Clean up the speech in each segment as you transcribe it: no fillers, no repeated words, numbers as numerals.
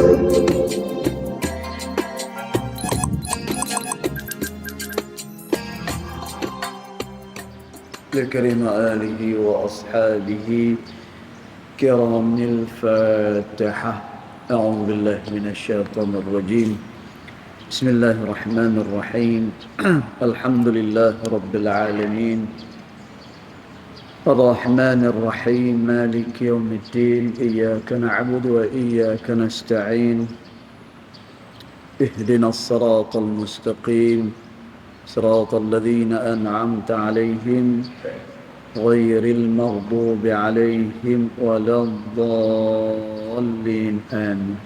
لكريم آله وأصحابه كرام الفاتحة. أعوذ بالله من الشيطان الرجيم. بسم الله الرحمن الرحيم. الحمد لله رب العالمين الرحمن الرحيم مالك يوم الدين. إياك نعبد وإياك نستعين. اهدنا الصراط المستقيم صراط الذين أنعمت عليهم غير المغضوب عليهم ولا الضالين آمين.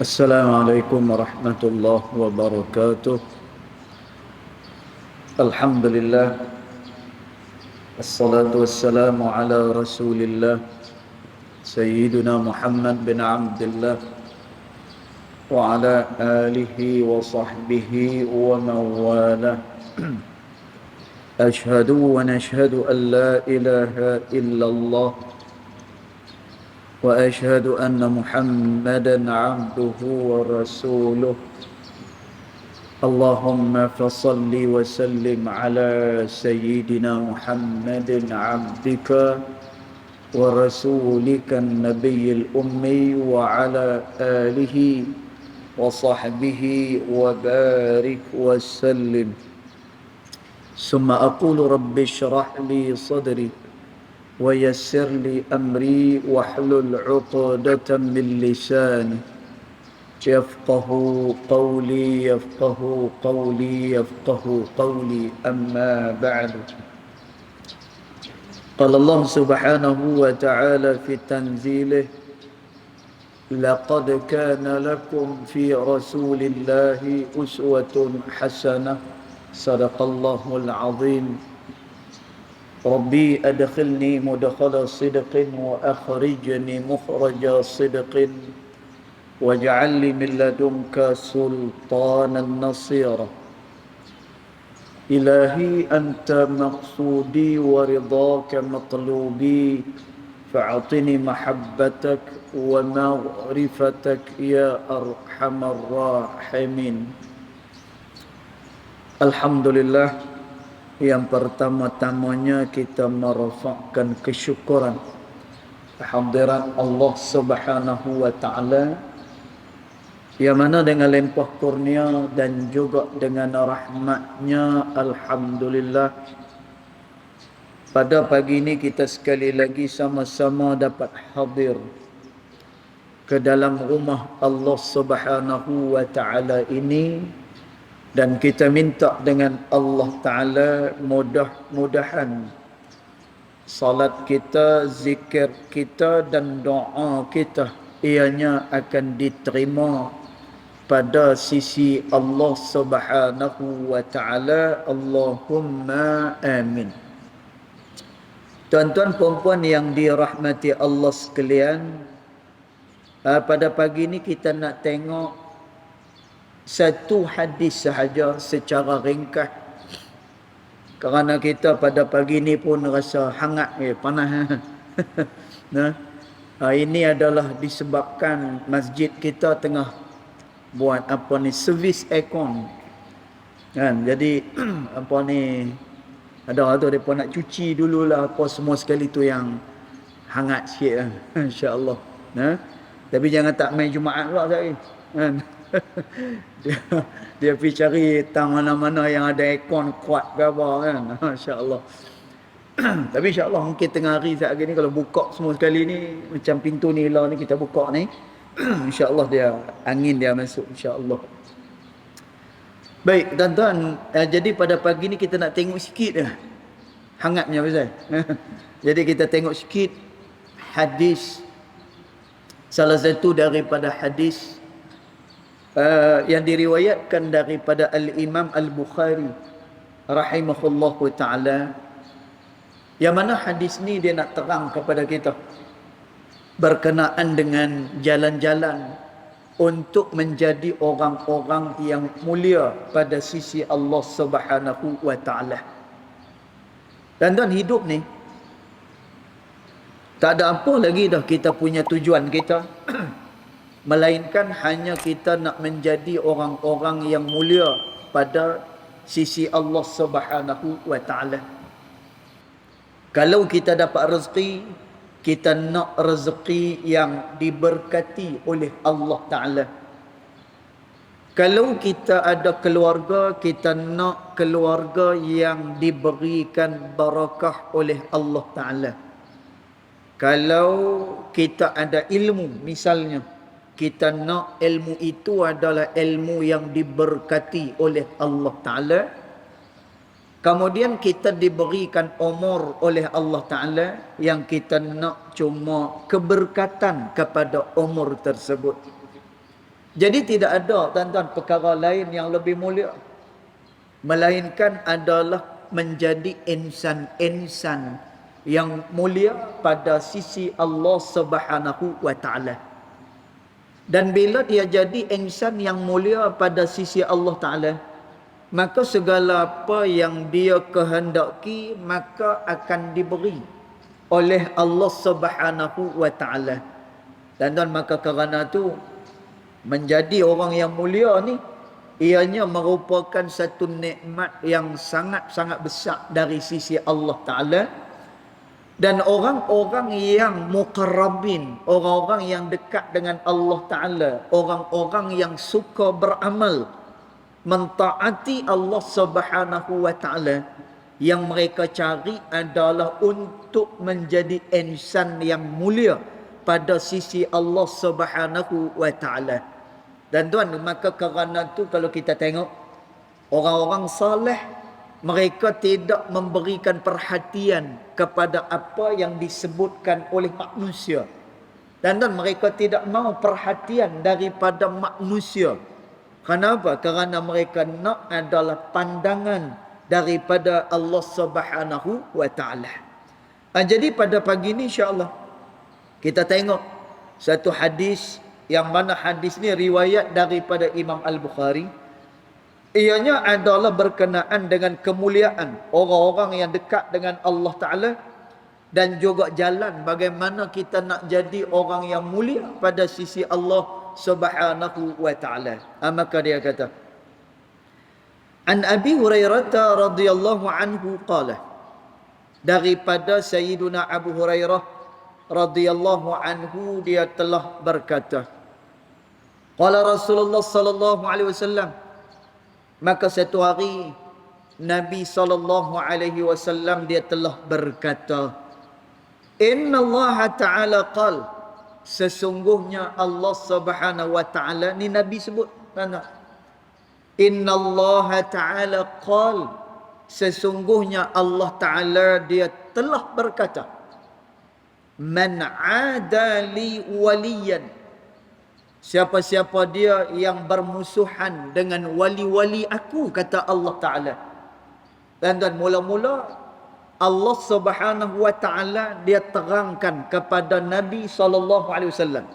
السلام عليكم ورحمة الله وبركاته. الحمد لله الصلاة والسلام على رسول الله سيدنا محمد بن عبد الله وعلى آله وصحبه ومن والاه. أشهد ونشهد أن لا إله إلا الله وأشهد أن محمدا عبده ورسوله. اللهم فصل وسلم على سيدنا محمد عبدك ورسولك النبي الأمي وعلى آله وصحبه وبارك وسلم. ثم أقول رب اشرح لي صدري ويسر لي أمري واحلل عقدة من لساني يفقه قولي يفقه قولي يفقه قولي. أما بعد، قال الله سبحانه وتعالى في تنزيله: لقد كان لكم في رسول الله أسوة حسنة. صدق الله العظيم. ربي أدخلني مدخل صدق وأخرجني مخرج صدق واجعل لي من لدنك سلطانا نصيرا. إلهي أنت مقصودي ورضاك مطلوبي فأعطني محبتك ومغرفتك يا أرحم الراحمين. Alhamdulillah, yang pertama-tamanya kita merafakkan kesyukuran kehadiran Allah Subhanahu wa taala, yang mana dengan limpah kurnia dan juga dengan rahmatnya, alhamdulillah, pada pagi ini kita sekali lagi sama-sama dapat hadir ke dalam rumah Allah Subhanahu wa taala ini, dan kita minta dengan Allah taala mudah-mudahan salat kita, zikir kita dan doa kita ianya akan diterima pada sisi Allah Subhanahu wa taala. Allahumma amin. Tuan-tuan puan-puan yang dirahmati Allah sekalian, pada pagi ini kita nak tengok satu hadis sahaja secara ringkas, kerana kita pada pagi ini pun rasa hangat, panas. Nah, ini adalah disebabkan masjid kita tengah buat apa ni, servis aircon kan. Jadi apa ni, ada tu depa nak cuci dululah apa semua sekali tu yang hangat sikit lah. Insya-Allah. Nah, tapi jangan tak main Jumaat pula sekali kan. dia pergi cari tang mana-mana yang ada aircon kuat ke apa kan. Insya-Allah. Tapi insya-Allah mungkin tengah hari saat ni kalau buka semua sekali ni, macam pintu nila ni kita buka ni, insya-Allah dia angin dia masuk insya-Allah. Baik tuan-tuan, jadi pada pagi ni kita nak tengok sikit dah hangatnya pasal. Jadi kita tengok sikit hadis, salah satu daripada hadis yang diriwayatkan daripada Al-Imam Al-Bukhari rahimahullahu ta'ala, yang mana hadis ni dia nak terang kepada kita berkenaan dengan jalan-jalan untuk menjadi orang-orang yang mulia pada sisi Allah Subhanahu wa ta'ala. Dan hidup ni Tak ada apa lagi dah kita punya tujuan kita. Melainkan hanya kita nak menjadi orang-orang yang mulia pada sisi Allah Subhanahu wa taala. Kalau kita dapat rezeki, kita nak rezeki yang diberkati oleh Allah taala. Kalau kita ada keluarga, kita nak keluarga yang diberikan barakah oleh Allah taala. Kalau kita ada ilmu misalnya, kita nak ilmu itu adalah ilmu yang diberkati oleh Allah Ta'ala. Kemudian kita diberikan umur oleh Allah Ta'ala, yang kita nak cuma keberkatan kepada umur tersebut. Jadi tidak ada tuan-tuan perkara lain yang lebih mulia, melainkan adalah menjadi insan-insan yang mulia pada sisi Allah Subhanahu wa Ta'ala. Dan bila dia jadi insan yang mulia pada sisi Allah Ta'ala, maka segala apa yang dia kehendaki maka akan diberi oleh Allah Subhanahu wa Ta'ala. Dan maka kerana itu, menjadi orang yang mulia ni, ianya merupakan satu nikmat yang sangat-sangat besar dari sisi Allah Ta'ala. Dan orang-orang yang muqarrabin, orang-orang yang dekat dengan Allah Ta'ala, orang-orang yang suka beramal, mentaati Allah Subhanahu wa Ta'ala, yang mereka cari adalah untuk menjadi insan yang mulia pada sisi Allah Subhanahu wa Ta'ala. Dan tuan, maka kerana itu kalau kita tengok orang-orang saleh, mereka tidak memberikan perhatian kepada apa yang disebutkan oleh manusia. Dan mereka tidak mau perhatian daripada manusia. Kenapa? Kerana mereka nak adalah pandangan daripada Allah Subhanahu wa Ta'ala. Jadi pada pagi ini insya-Allah kita tengok satu hadis, yang mana hadis ni riwayat daripada Imam Al-Bukhari. Ianya adalah berkenaan dengan kemuliaan orang-orang yang dekat dengan Allah Ta'ala, dan juga jalan bagaimana kita nak jadi orang yang mulia pada sisi Allah Subhanahu wa Ta'ala. Maka dia kata, An Abi Hurairah radhiyallahu anhu qala, daripada Sayyiduna Abu Hurairah radhiyallahu anhu, dia telah berkata, qala Rasulullah sallallahu alaihi wasallam, maka satu hari Nabi SAW dia telah berkata, Inna Allah Ta'ala qal, sesungguhnya Allah Subhanahu wa Ta'ala, ni Nabi sebut. Inna Allah Ta'ala qal, sesungguhnya Allah Ta'ala dia telah berkata, Man adali waliyan, siapa-siapa dia yang bermusuhan dengan wali-wali aku, kata Allah Ta'ala. Dan mula-mula Allah Subhanahu wa Ta'ala dia terangkan kepada Nabi SAW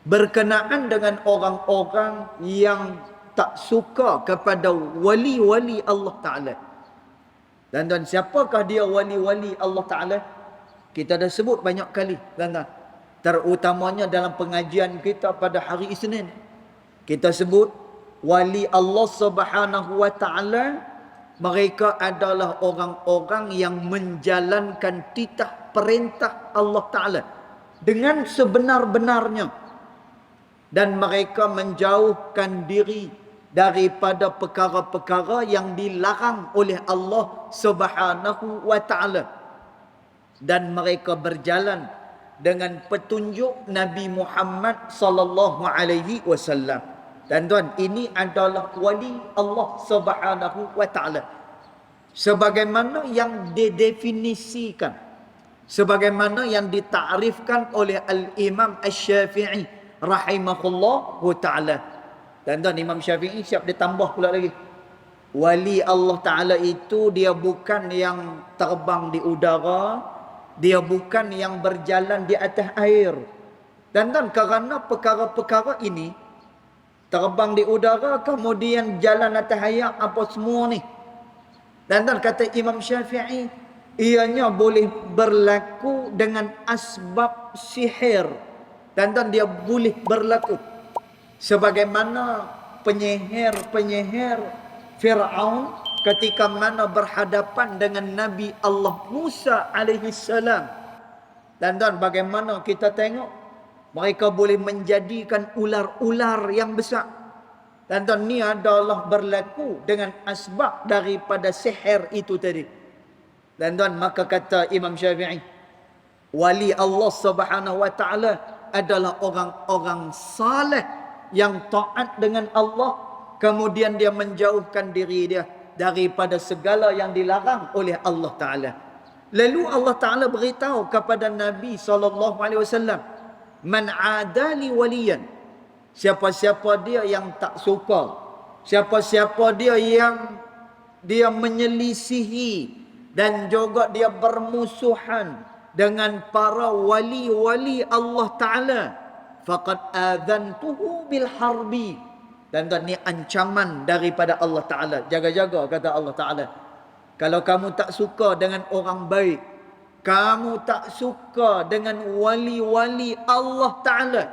berkenaan dengan orang-orang yang tak suka kepada wali-wali Allah Ta'ala. Dan siapakah dia wali-wali Allah Ta'ala? Kita dah sebut banyak kali, terutamanya dalam pengajian kita pada hari Isnin. Kita sebut wali Allah Subhanahu wa Ta'ala, mereka adalah orang-orang yang menjalankan titah perintah Allah Ta'ala dengan sebenar-benarnya, dan mereka menjauhkan diri daripada perkara-perkara yang dilarang oleh Allah Subhanahu wa Ta'ala, dan mereka berjalan dengan petunjuk Nabi Muhammad sallallahu alaihi wasallam. Dan tuan, ini adalah wali Allah Subhanahu wa Ta'ala sebagaimana yang didefinisikan, sebagaimana yang ditakrifkan oleh Al-Imam Asy-Syafi'i rahimahullahu ta'ala. Dan tuan, Imam Syafi'i siap dia tambah pula lagi, wali Allah Ta'ala itu dia bukan yang terbang di udara, dia bukan yang berjalan di atas air. Dan kerana perkara-perkara ini, terbang di udara, kemudian jalan atas air, apa semua ni. Dan kata Imam Syafi'i, ianya boleh berlaku dengan asbab sihir. Dan dia boleh berlaku sebagaimana penyihir Fir'aun ketika mana berhadapan dengan Nabi Allah Musa alaihi salam. Dan bagaimana kita tengok mereka boleh menjadikan ular-ular yang besar. Dan ni adalah berlaku dengan asbab daripada sihir itu tadi. Dan maka kata Imam Syafi'i, wali Allah Subhanahu wa taala adalah orang-orang saleh yang taat dengan Allah, kemudian dia menjauhkan diri dia daripada segala yang dilarang oleh Allah Taala. Lalu Allah Taala beritahu kepada Nabi SAW, man adali waliyan, siapa-siapa dia yang tak suka, siapa-siapa dia yang dia menyelisihi dan juga dia bermusuhan dengan para wali-wali Allah Ta'ala, faqad adhantuhu bil harbi. Dan ni ancaman daripada Allah Ta'ala. Jaga-jaga, kata Allah Ta'ala. Kalau kamu tak suka dengan orang baik, kamu tak suka dengan wali-wali Allah Ta'ala.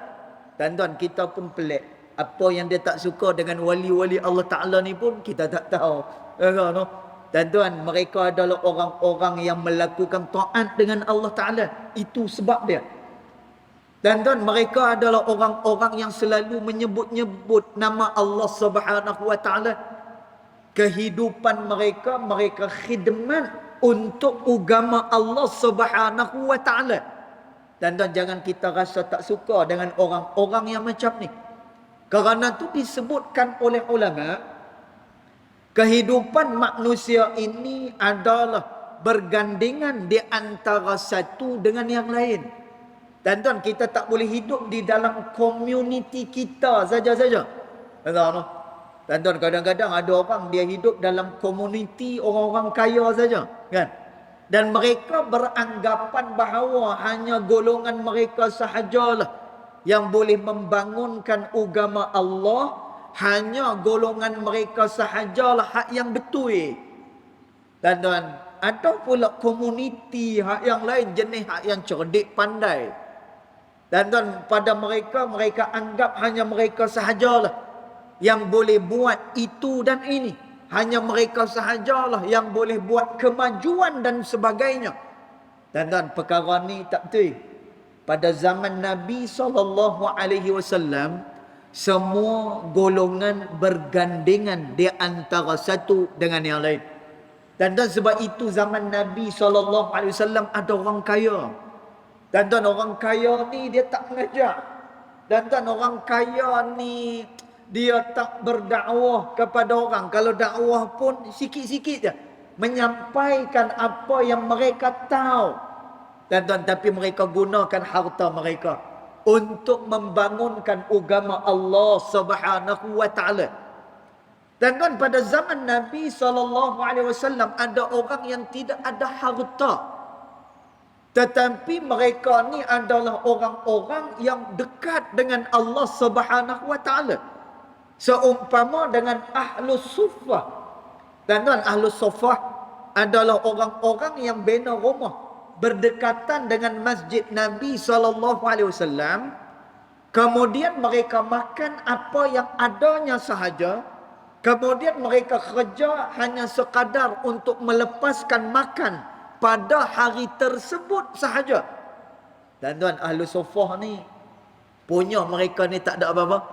Dan kita pun pelik. Apa yang dia tak suka dengan wali-wali Allah Ta'ala ni pun kita tak tahu. Dan mereka adalah orang-orang yang melakukan taat dengan Allah Ta'ala. Itu sebab dia. Dan mereka adalah orang-orang yang selalu menyebut-nyebut nama Allah Subhanahu wa Ta'ala. Kehidupan mereka khidmat untuk agama Allah Subhanahu wa Ta'ala. Dan jangan kita rasa tak suka dengan orang-orang yang macam ni. Kerana itu disebutkan oleh ulama, kehidupan manusia ini adalah bergandengan di antara satu dengan yang lain. Dan kita tak boleh hidup di dalam komuniti kita saja-saja. Dan kadang-kadang ada orang dia hidup dalam komuniti orang-orang kaya saja, kan? Dan mereka beranggapan bahawa hanya golongan mereka sahajalah yang boleh membangunkan agama Allah, hanya golongan mereka sahajalah hak yang betul. Dan ada pula komuniti hak yang lain, jenis hak yang cerdik pandai. Dan pada mereka anggap hanya mereka sahajalah yang boleh buat itu dan ini. Hanya mereka sahajalah yang boleh buat kemajuan dan sebagainya. Dan perkara ni tak betul. Pada zaman Nabi SAW, semua golongan bergandengan di antara satu dengan yang lain. Dan sebab itu zaman Nabi SAW ada orang kaya. Dan orang kaya ni dia tak mengajar. Dan orang kaya ni dia tak berdakwah kepada orang. Kalau dakwah pun sikit-sikit je, menyampaikan apa yang mereka tahu. Dan tapi mereka gunakan harta mereka untuk membangunkan agama Allah Subhanahu wa Ta'ala. Dan pada zaman Nabi SAW ada orang yang tidak ada harta, tetapi mereka ni adalah orang-orang yang dekat dengan Allah Subhanahu wa Ta'ala. Seumpama dengan Ahlus Suffah. Dan Ahlus Suffah adalah orang-orang yang bina rumah berdekatan dengan masjid Nabi SAW. Kemudian mereka makan apa yang adanya sahaja. Kemudian mereka kerja hanya sekadar untuk melepaskan makan pada hari tersebut sahaja. Dan Ahlus Suffah ni punya mereka ni tak ada apa-apa.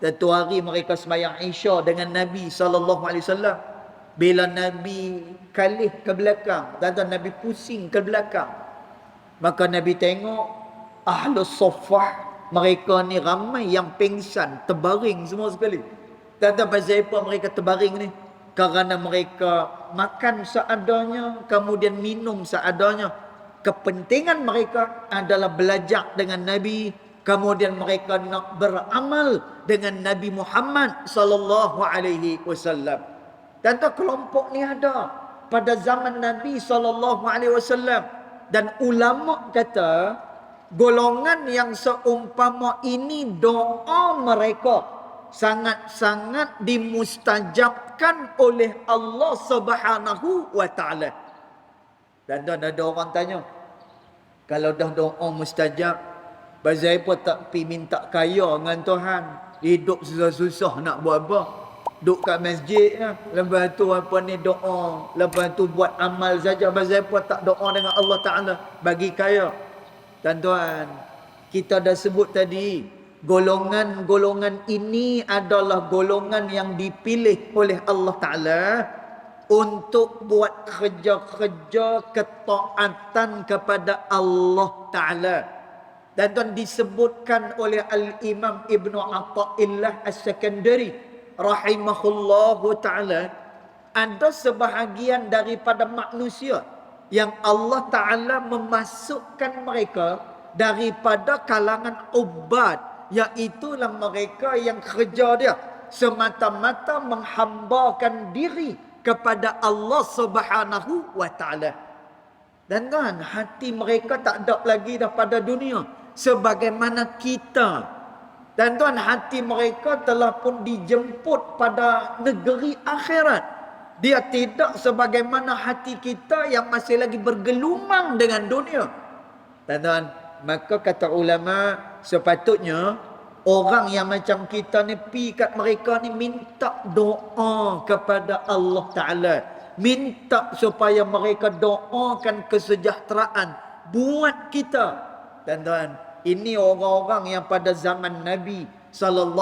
Satu hari mereka sembahyang Isya dengan Nabi SAW. Bila Nabi kalih ke belakang, dan Nabi pusing ke belakang, maka Nabi tengok Ahlus Suffah, mereka ni ramai yang pingsan, terbaring semua sekali. Dan pasal apa mereka terbaring ni? Kerana mereka makan seadanya, kemudian minum seadanya. Kepentingan mereka adalah belajar dengan Nabi, kemudian mereka nak beramal dengan Nabi Muhammad sallallahu alaihi wasallam. Dan kelompok ni ada pada zaman Nabi sallallahu alaihi wasallam. Dan ulama kata golongan yang seumpama ini doa mereka sangat-sangat dimustajabkan oleh Allah Subhanahu wa Ta'ala. Dan tuan ada orang tanya, kalau dah doa mustajab, pasal apa tak pi minta kaya dengan Tuhan? Hidup susah-susah nak buat apa? Duduk kat masjid lah. Lepas tu apa ni doa. Lepas tu buat amal saja. Pasal apa tak doa dengan Allah Ta'ala bagi kaya? Tuan-tuan, kita dah sebut tadi, golongan-golongan ini adalah golongan yang dipilih oleh Allah Ta'ala untuk buat kerja-kerja ketaatan kepada Allah Ta'ala. Dan tuan disebutkan oleh Al-Imam Ibn Atta'illah As-Sakandari rahimahullahu ta'ala, ada sebahagian daripada manusia yang Allah Ta'ala memasukkan mereka daripada kalangan ubad, iaitulah mereka yang kerja dia semata-mata menghambakan diri kepada Allah Subhanahu wa Ta'ala. Dan kan hati mereka tak ada lagi dah pada dunia sebagaimana kita. Dan tuan, hati mereka telah pun dijemput pada negeri akhirat. Dia tidak sebagaimana hati kita yang masih lagi bergelumang dengan dunia. Dan tuan, maka kata ulama, sepatutnya orang yang macam kita ni pi kat mereka ni minta doa kepada Allah Ta'ala. Minta supaya mereka doakan kesejahteraan buat kita. Dan tuan, ini orang-orang yang pada zaman Nabi SAW.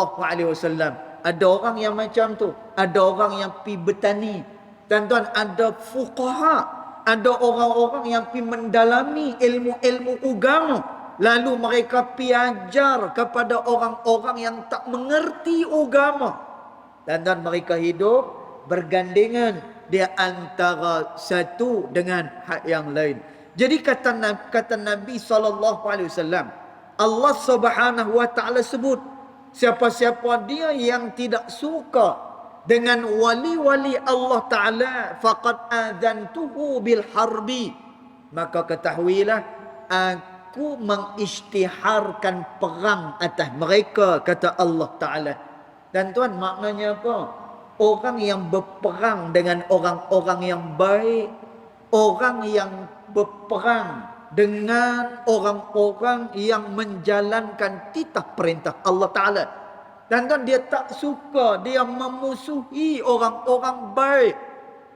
Ada orang yang macam tu. Ada orang yang pi bertani. Dan tuan, ada fuqaha. Ada orang-orang yang pi mendalami ilmu-ilmu agama. Lalu mereka pi ajar kepada orang-orang yang tak mengerti agama. Dan tuan, mereka hidup bergandengan dia antara satu dengan hak yang lain. Jadi kata Nabi SAW, Allah Subhanahu wa Ta'ala sebut, siapa-siapa dia yang tidak suka dengan wali-wali Allah Ta'ala, faqad adzantuhu bil harbi, maka ketahuilah aku mengisytiharkan perang atas mereka, kata Allah Ta'ala. Dan tuan, maknanya apa? Orang yang berperang dengan orang-orang yang baik, orang yang berperang dengan orang-orang yang menjalankan titah perintah Allah Ta'ala. Dan tuan, dia tak suka, dia memusuhi orang-orang baik.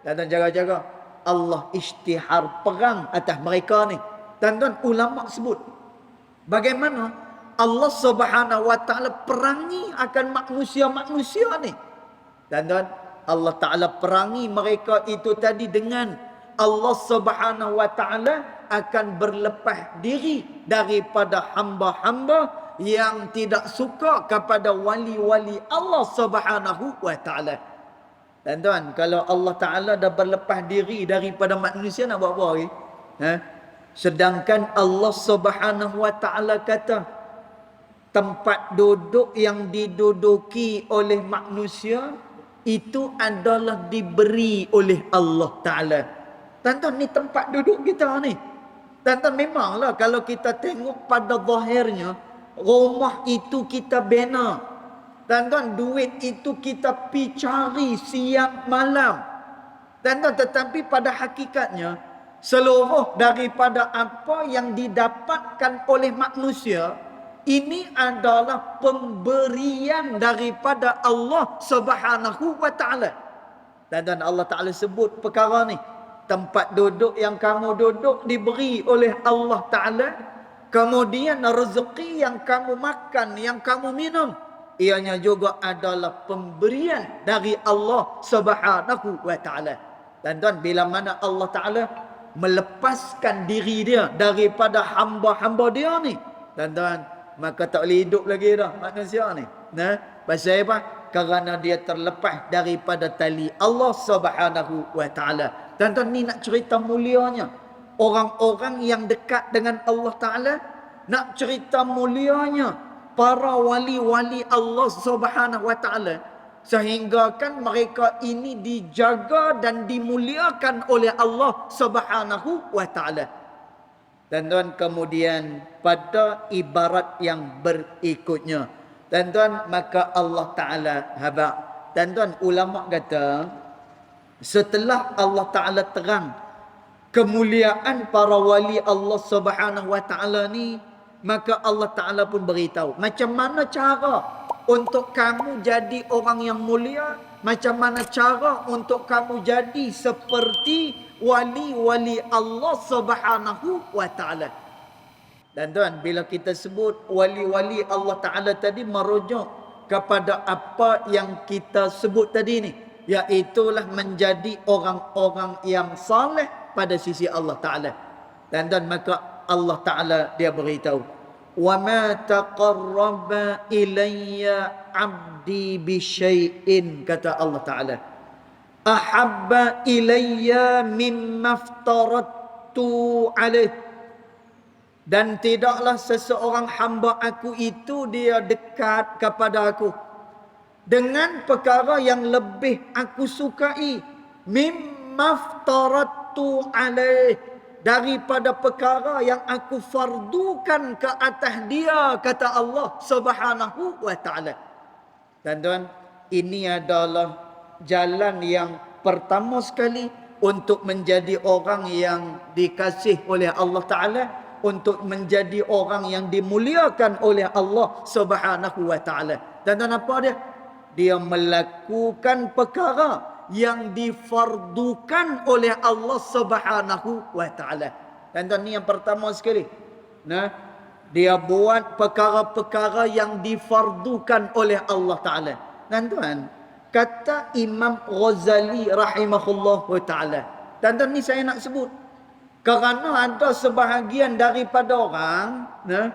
Dan tuan, jaga-jaga, Allah isytihar perang atas mereka ni. Dan tuan, ulama sebut bagaimana Allah Subhanahu wa Ta'ala perangi akan manusia-manusia ni. Dan tuan, Allah Ta'ala perangi mereka itu tadi dengan Allah Subhanahu wa Ta'ala akan berlepas diri daripada hamba-hamba yang tidak suka kepada wali-wali Allah Subhanahu wa Ta'ala. Dan tuan, kalau Allah Ta'ala dah berlepas diri daripada manusia, nak buat apa lagi? Sedangkan Allah Subhanahu wa Ta'ala kata, tempat duduk yang diduduki oleh manusia itu adalah diberi oleh Allah Ta'ala. Tuan-tuan, ni tempat duduk kita ni. Tuan-tuan, memanglah kalau kita tengok pada zahirnya, rumah itu kita bina. Tuan-tuan, duit itu kita pi cari siang malam. Tuan-tuan, tetapi pada hakikatnya, seluruh daripada apa yang didapatkan oleh manusia, ini adalah pemberian daripada Allah Subhanahu wa Ta'ala. Dan Allah Ta'ala sebut perkara ni, tempat duduk yang kamu duduk diberi oleh Allah Ta'ala. Kemudian rezeki yang kamu makan, yang kamu minum, ianya juga adalah pemberian dari Allah Subhanahu wa Ta'ala. Dan tuan, bila mana Allah Ta'ala melepaskan diri dia daripada hamba-hamba dia ni, dan tuan, maka tak boleh hidup lagi dah manusia ni. Pasal apa? Kerana dia terlepas daripada tali Allah Subhanahu wa Ta'ala. Dan tuan, ni nak cerita mulianya orang-orang yang dekat dengan Allah Ta'ala. Nak cerita mulianya para wali-wali Allah Subhanahu wa Ta'ala, sehingga kan mereka ini dijaga dan dimuliakan oleh Allah Subhanahu wa Ta'ala. Dan tuan, kemudian pada ibarat yang berikutnya, dan tuan, maka Allah Ta'ala habaq. Dan tuan, ulama kata, setelah Allah Ta'ala terang kemuliaan para wali Allah Subhanahu wa taala ni, maka Allah Taala pun beritahu macam mana cara untuk kamu jadi orang yang mulia, macam mana cara untuk kamu jadi seperti wali-wali Allah Subhanahu wa taala. Dan tuan, bila kita sebut wali-wali Allah Taala tadi merujuk kepada apa yang kita sebut tadi ni, iaitulah menjadi orang-orang yang saleh pada sisi Allah Taala. Dan maka Allah Taala dia beritahu, وَمَا تَقَرَّبَ إِلَيَّ عَبْدِي بِشَيْءٍ, kata Allah Ta'ala, أَحَبَّ إِلَيَّ مِمَّا افْتَرَضْتُ عَلَيْهِ, dan tidaklah seseorang hamba aku itu dia dekat kepada aku dengan perkara yang lebih aku sukai, مِمَّا افْتَرَضْتُ عَلَيْهِ, daripada perkara yang aku fardukan ke atas dia, kata Allah Subhanahu wa taala. Dan tuan, ini adalah jalan yang pertama sekali untuk menjadi orang yang dikasih oleh Allah Taala, untuk menjadi orang yang dimuliakan oleh Allah Subhanahu wa taala. Dan tuan, apa dia? Dia melakukan perkara yang difardukan oleh Allah Subhanahu wa taala. Dan ni yang pertama sekali. Nah, dia buat perkara-perkara yang difardukan oleh Allah Taala. Dan tuan, kata Imam Ghazali rahimahullah taala. Dan ni saya nak sebut kerana ada sebahagian daripada orang, nah,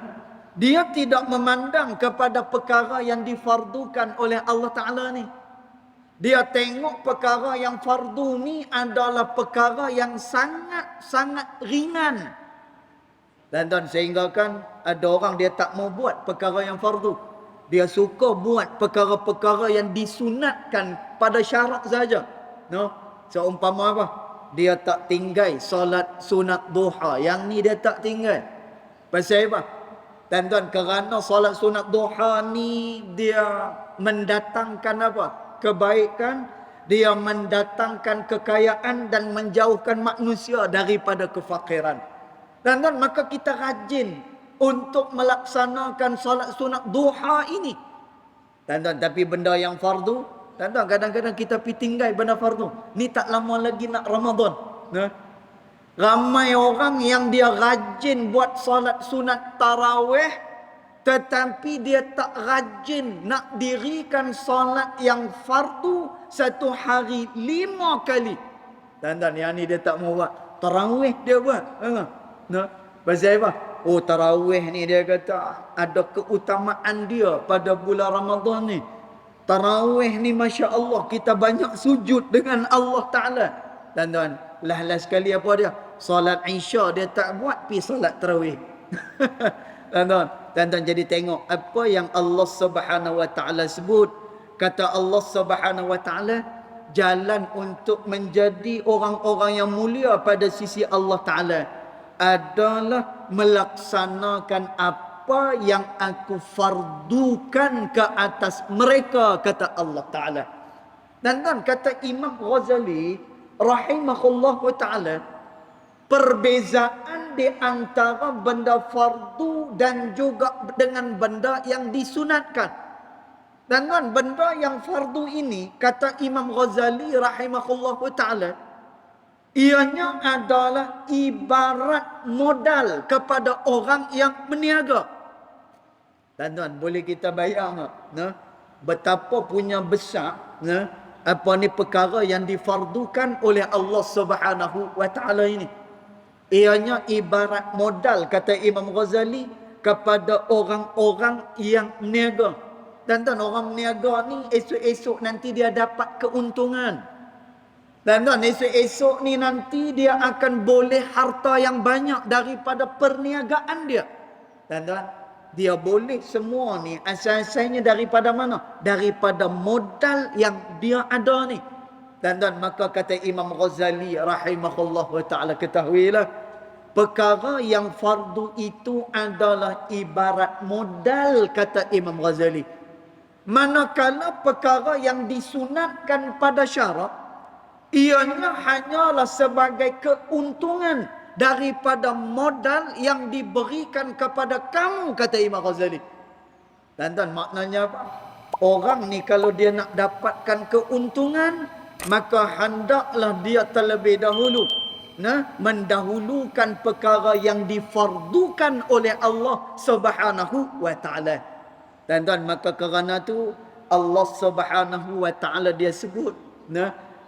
dia tidak memandang kepada perkara yang difardukan oleh Allah Taala ni. Dia tengok perkara yang fardu ni adalah perkara yang sangat-sangat ringan. Dan sehingga kan ada orang dia tak mau buat perkara yang fardu. Dia suka buat perkara-perkara yang disunatkan pada syarat saja. No? Seumpama apa? Dia tak tinggal solat sunat duha. Yang ni dia tak tinggal. Pasal apa? Dan kerana solat sunat duha ni dia mendatangkan apa? Kebaikan, dia mendatangkan kekayaan dan menjauhkan manusia daripada kefakiran. Dan maka kita rajin untuk melaksanakan solat sunat duha ini. Dan tapi benda yang fardu, dan kadang-kadang kita pergi tinggal benda fardu. Ni tak lama lagi nak Ramadan. Nah, ramai orang yang dia rajin buat solat sunat tarawih, tetapi dia tak rajin nak dirikan solat yang fardu satu hari 5 kali. Dan yang ni dia tak mau buat. Tarawih dia buat. Nah, pasal apa? Oh, tarawih ni dia kata ada keutamaan dia pada bulan Ramadan ni. Tarawih ni Masya Allah kita banyak sujud dengan Allah Ta'ala. Dan lah sekali apa dia? Solat Isya dia tak buat, pergi solat tarawih. Dan jadi tengok apa yang Allah Subhanahu wa taala sebut. Kata Allah Subhanahu wa taala, jalan untuk menjadi orang-orang yang mulia pada sisi Allah Taala adalah melaksanakan apa yang aku fardukan ke atas mereka, kata Allah Taala. Dan kata Imam Ghazali rahimahullah taala, perbezaan di antara benda fardu dan juga dengan benda yang disunatkan. Dan benda yang fardu ini, kata Imam Ghazali rahimahullah taala, ianya adalah ibarat modal kepada orang yang berniaga. Dan boleh kita bayang tak? Nah, betapa punya besar apa ni perkara yang difardukan oleh Allah Subhanahu wa taala ini. Ianya ibarat modal, kata Imam Ghazali, kepada orang-orang yang berniaga. Dan orang berniaga ni esok-esok nanti dia dapat keuntungan. Dan esok-esok ni nanti dia akan boleh harta yang banyak daripada perniagaan dia. Dan dia boleh semua ni asal-asalnya daripada mana? Daripada modal yang dia ada ni. Dan maka kata Imam Ghazali rahimahullah ta'ala, ketahuilah perkara yang fardu itu adalah ibarat modal, kata Imam Ghazali. Manakala perkara yang disunatkan pada syarak, Ianya hanyalah sebagai keuntungan daripada modal yang diberikan kepada kamu, kata Imam Ghazali. Tuan-tuan, maknanya apa? Orang ni kalau dia nak dapatkan keuntungan, maka hendaklah dia terlebih dahulu mendahulukan perkara yang difardukan oleh Allah Subhanahu wa taala. Tuan-tuan, maka kerana tu Allah Subhanahu wa taala dia sebut,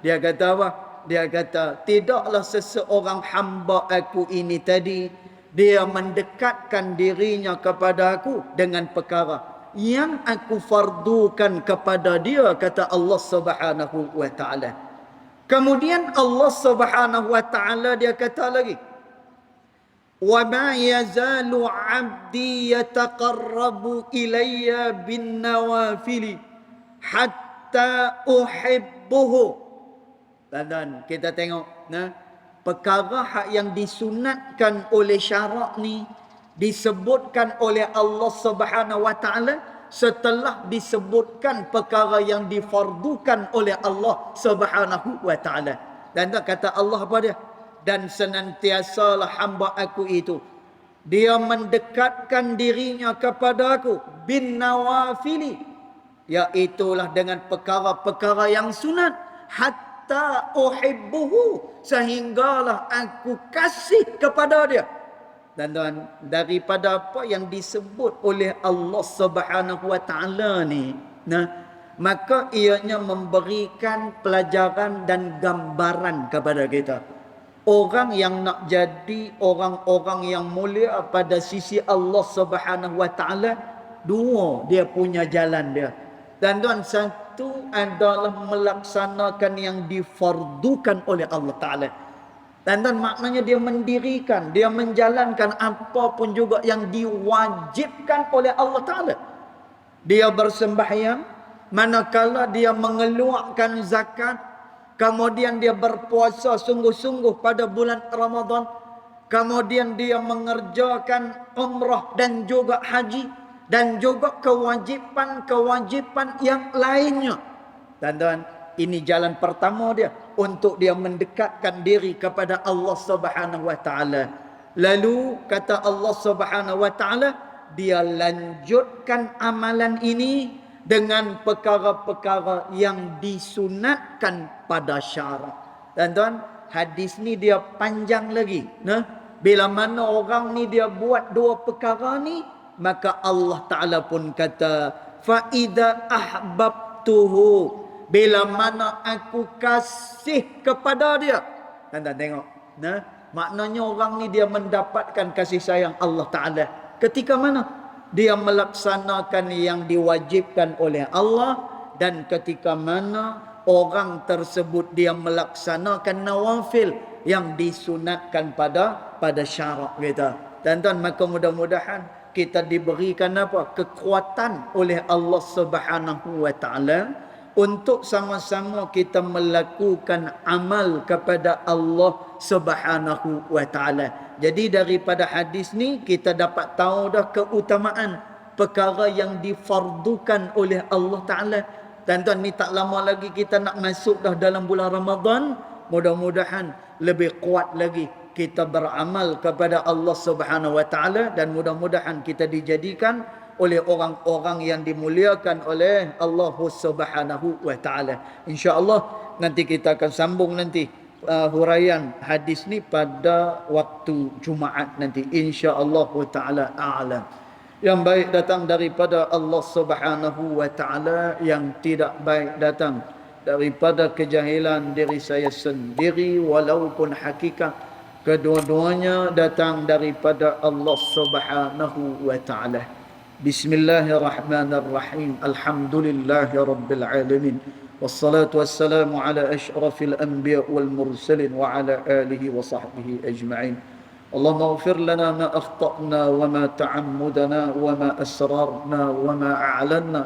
dia kata apa? Dia kata, tidaklah seseorang hamba aku ini tadi dia mendekatkan dirinya kepada aku dengan perkara yang aku fardukan kepada dia, kata Allah Subhanahu wa taala. Kemudian Allah Subhanahu wa taala dia kata lagi, wa ma yazalu 'abdi yataqarrabu ilayya bin nawafili hatta uhibbuhu. Dan kita tengok perkara yang disunatkan oleh syarak ni disebutkan oleh Allah Subhanahu wa taala setelah disebutkan perkara yang difardukan oleh Allah Subhanahu wa taala. Dan kata Allah apa dia? Dan senantiasalah hamba aku itu dia mendekatkan dirinya kepada aku bin nawafili, iaitulah dengan perkara-perkara yang sunat, hatta uhibbuhu, sehinggalah aku kasih kepada dia. Dan daripada apa yang disebut oleh Allah Subhanahu wa taala ni, maka ianya memberikan pelajaran dan gambaran kepada kita. Orang yang nak jadi orang-orang yang mulia pada sisi Allah Subhanahu wa taala, dua dia punya jalan dia. Dan satu adalah melaksanakan yang difardukan oleh Allah taala. Dan maknanya dia mendirikan, dia menjalankan apa pun juga yang diwajibkan oleh Allah Ta'ala. Dia bersembahyang, manakala dia mengeluarkan zakat, kemudian dia berpuasa sungguh-sungguh pada bulan Ramadan, kemudian dia mengerjakan umrah dan juga haji, dan juga kewajipan-kewajipan yang lainnya. Dan ini jalan pertama dia untuk dia mendekatkan diri kepada Allah Subhanahu wa taala. Lalu kata Allah Subhanahu wa taala, dia lanjutkan amalan ini dengan perkara-perkara yang disunatkan pada syarak. Dan hadis ni dia panjang lagi. Bila mana orang ni dia buat dua perkara ni, maka Allah Taala pun kata, fa idza ahbabtuhu, bila mana aku kasih kepada dia. Tuan-tuan tengok, maknanya orang ni dia mendapatkan kasih sayang Allah Ta'ala ketika mana dia melaksanakan yang diwajibkan oleh Allah, dan ketika mana orang tersebut dia melaksanakan nawafil yang disunatkan pada syarak kita. Tuan-tuan, maka mudah-mudahan kita diberikan apa? Kekuatan oleh Allah Subhanahu wa taala untuk sama-sama kita melakukan amal kepada Allah Subhanahu wa taala. Jadi daripada hadis ni kita dapat tahu dah keutamaan perkara yang difardukan oleh Allah Taala. Tuan-tuan, ni tak lama lagi kita nak masuk dah dalam bulan Ramadan. Mudah-mudahan lebih kuat lagi kita beramal kepada Allah Subhanahu wa taala, dan mudah-mudahan kita dijadikan oleh orang-orang yang dimuliakan oleh Allah Subhanahu wa taala. Insya-Allah nanti kita akan sambung nanti huraian hadis ni pada waktu Jumaat nanti, insya-Allah taala a'lam. Yang baik datang daripada Allah Subhanahu wa taala, yang tidak baik datang daripada kejahilan diri saya sendiri, walaupun hakikat kedua-duanya datang daripada Allah Subhanahu wa taala. Bismillahirrahmanirrahim. Alhamdulillahi rabbil alamin. Wassalatu wassalamu ala asyrafil anbiya wal mursalin wa ala alihi wa sahbihi ajma'in. Allahumma ighfir lana ma akhta'na wa ma ta'ammudana wa ma asrarna wa ma a'lanna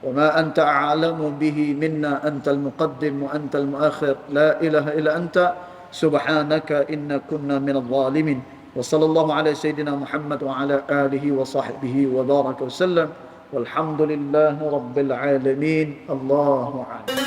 wa ma anta a'lamu bihi minna, antal muqaddim wa antal muakhir, la ilaha illa anta subhanaka inna kunna minadh dhalimin. Wa sallallahu ala sayyidina Muhammad wa ala alihi wa sahbihi wa baraka wa sallam. Walhamdulillahi rabbil alamin. Allahu a'lam.